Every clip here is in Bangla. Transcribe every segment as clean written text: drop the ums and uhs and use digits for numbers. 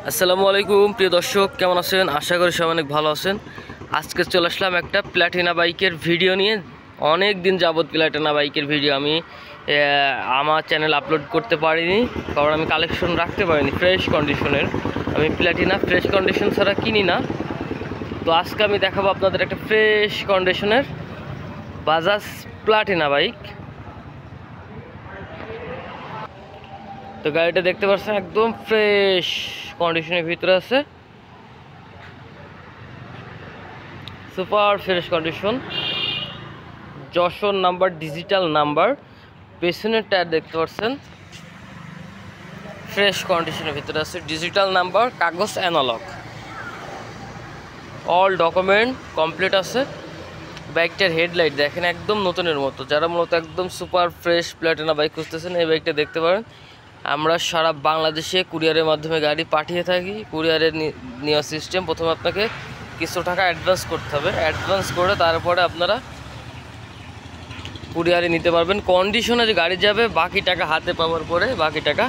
আসসালামু আলাইকুম প্রিয় দর্শক, কেমন আছেন? আশা করি সবাই অনেক ভালো আছেন। আজকে চলে আসলাম একটা প্ল্যাটিনা বাইকের ভিডিও নিয়ে। অনেক দিন যাবত প্ল্যাটিনা বাইকের ভিডিও আমি আমার চ্যানেল আপলোড করতে পারিনি, কারণ আমি কালেকশন রাখতে পারিনি ফ্রেশ কন্ডিশনের। আমি প্ল্যাটিনা ফ্রেশ কন্ডিশন ছাড়া কিনি না। তো আজকে আমি দেখাবো আপনাদের একটা ফ্রেশ কন্ডিশনের বাজাজ প্ল্যাটিনা বাইক। তো গাড়িটা দেখতে পাচ্ছেন একদম ফ্রেশ কন্ডিশনের ভিতরে আছে, super fresh condition, Jessore number, digital number. পেছনের টায়ার দেখতে পাচ্ছেন ফ্রেশ কন্ডিশনের ভিতরে আছে, ডিজিটাল নাম্বার, কাগজ অ্যানালগ, অল ডকুমেন্ট কমপ্লিট আছে। বাইকটার হেডলাইট দেখেন একদম নতুনের মতো। যারা মূলত একদম সুপার ফ্রেশ প্ল্যাটিনা বাইক খুঁজতেছেন এই বাইকটা দেখতে পারেন। আমরা সারা বাংলাদেশে কুরিয়ারের মাধ্যমে গাড়ি পাঠিয়ে থাকি। কুরিয়ারের নেওয়া সিস্টেম, প্রথমে আপনাকে কিছু টাকা অ্যাডভান্স করতে হবে। অ্যাডভান্স করে তারপরে আপনারা কুরিয়ারে নিতে পারবেন। কন্ডিশনে যে গাড়ি যাবে বাকি টাকা হাতে পাওয়ার পরে বাকি টাকা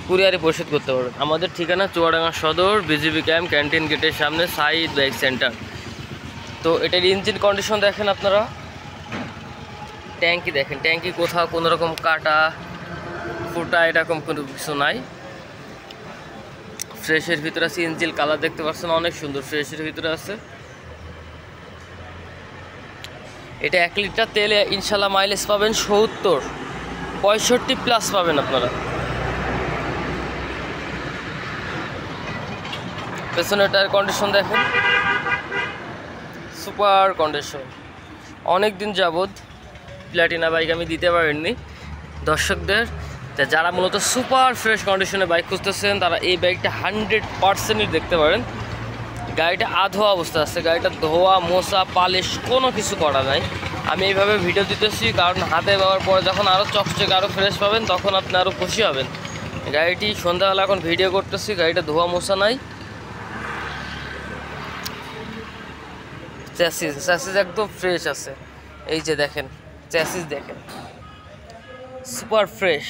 কুরিয়ারে পরিশোধ করতে পারবেন। আমাদের ঠিকানা চুয়াডাঙ্গা সদর, বিজিবি ক্যাম্প, ক্যান্টিন গেটের সামনে, সাইদ বাইক সেন্টার। তো এটার ইঞ্জিন কন্ডিশন দেখেন আপনারা, ট্যাঙ্কি দেখেন, ট্যাঙ্কি কোথাও কোনো রকম কাটা ফুটা এরকম কোনো কিছু নাই, ফ্রেশের ভিতরে আছে। ইঞ্জিন কালার দেখতে পাচ্ছেন অনেক সুন্দর, ফ্রেশের ভিতরে আছে। এটা 1 লিটার তেলে ইনশাল্লাহ মাইলেজ পাবেন 70-65+ পাবেন আপনারা। পেছনের টায়ার কন্ডিশন দেখেন, সুপার কন্ডিশন। অনেক দিন যাবত প্ল্যাটিনা বাইক আমি দিতে পারিনি দর্শকদের। যারা মূলত সুপার ফ্রেশ কন্ডিশনে বাইক খুঁজতেছেন তারা এই বাইকটা 100% দেখতে পারেন। গাড়িটা আধোয়া অবস্থা আছে, গাড়িটা ধোয়া মোছা পালিশ কোনো কিছু করা নাই। আমি এইভাবে ভিডিও দিতেছি কারণ হাতে পাওয়ার পরে যখন আরও চকচকে আরও ফ্রেশ পাবেন তখন আপনি আরও খুশি হবেন। গাড়িটি সন্ধ্যাবেলা এখন ভিডিও করতেছি, গাড়িটা ধোয়া মোছা নাই। চ্যাসিস একদম ফ্রেশ আছে, এই যে দেখেন চ্যাসিস দেখেন সুপার ফ্রেশ।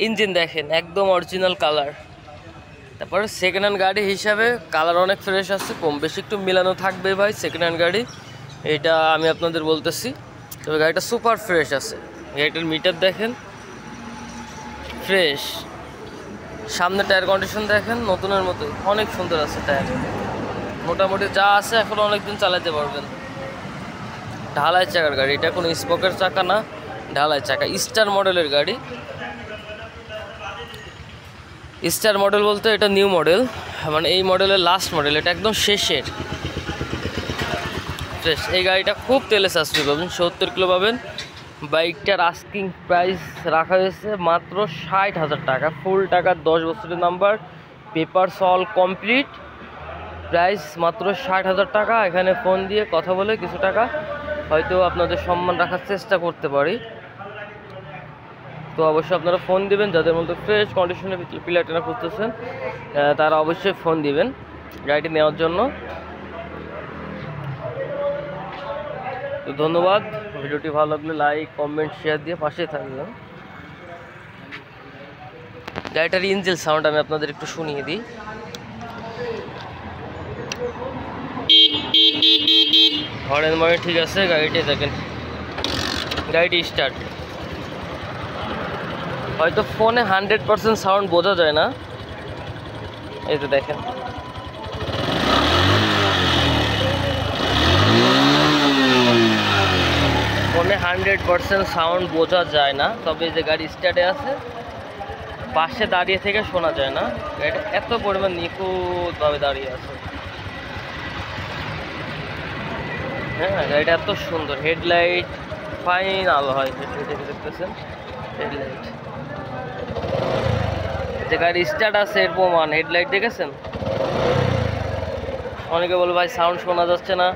ইঞ্জিন দেখেন একদম অরিজিনাল কালার। তারপরে সেকেন্ড হ্যান্ড গাড়ি হিসাবে কালার অনেক ফ্রেশ আছে, কম বেশি একটু মিলানো থাকবে ভাই সেকেন্ড হ্যান্ড গাড়ি, এটা আমি আপনাদের বলতেছি। তবে গাড়িটা সুপার ফ্রেশ আছে। গাড়িটার মিটার দেখেন ফ্রেশ। সামনে টায়ার কন্ডিশন দেখেন নতুনের মতো, অনেক সুন্দর আছে টায়ার। মোটামুটি যা আছে এখন অনেকদিন চালাতে পারবেন। ঢালাই চাকার গাড়ি, এটা কোনো স্পোকের চাকা না, ঢালাই চাকা। স্টার মডেলের গাড়ি, স্টার মডেল বলতে এটা নিউ মডেল, মানে এই মডেলের লাস্ট মডেল, এটা একদম শেষের ফ্রেশ। এই গাড়িটা খুব তেলে সাশ্রয়ী পাবেন, 70 কিলো পাবেন। বাইকটার আস্কিং প্রাইস রাখা হয়েছে মাত্র 60,000 টাকা, ফুল টাকা, 10 বছরের number, papers all complete. Price মাত্র 60,000 টাকা। এখানে ফোন দিয়ে কথা বলে কিছু টাকা হয়তো আপনাদের সম্মান রাখার চেষ্টা করতে পারি। তো অবশ্যই আপনারা ফোন দিবেন, যাদের মধ্যে ফ্রেশ কন্ডিশনে প্ল্যাটিনা খুঁজতেছেন তারা অবশ্যই ফোন দিবেন গাড়িটি নেওয়ার জন্য। তো ধন্যবাদ। ভিডিওটি ভালো লাগলে লাইক কমেন্ট শেয়ার দিয়ে পাশে থাকবেন। গাড়িটার ইঞ্জিন সাউন্ড আমি আপনাদের একটু শুনিয়ে দিই। হর্নের মানে ঠিক আছে, গাড়িটি দেখেন, গাড়িটি স্টার্ট। হয়তো ফোনে 100% সাউন্ড বোঝা যায় না, এই তো দেখেন। ফোনে 100% সাউন্ড বোঝা যায় না, তবে যে গাড়ি স্টার্টে আছে পাশে দাঁড়িয়ে থেকে শোনা যায় না। গাড়িটা এত পরিমাণ নিখুঁতভাবে দাঁড়িয়ে আছে। হ্যাঁ, গাড়িটা এত সুন্দর, হেডলাইট ফাইন আলো হয়, হেডলাইট দেখতেছেন, হেডলাইট যে গাড়ি স্টার্ট আছে এর প্রমাণ। হেডলাইট দেখেছেন? অনেকে বলে ভাই সাউন্ড শোনা যাচ্ছে না,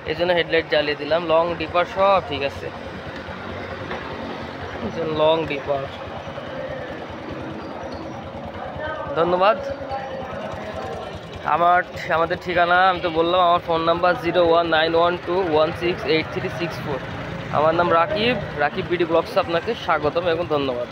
এই জন্য হেডলাইট জ্বালিয়ে দিলাম। লং ডিপার সব ঠিক আছে, লং ডিপার। ধন্যবাদ। আমাদের ঠিকানা আমি তো বললাম, আমার ফোন নাম্বার 01912168364। আমার নাম রাকিব বিডি ব্লগস। আপনাকে স্বাগতম এবং ধন্যবাদ।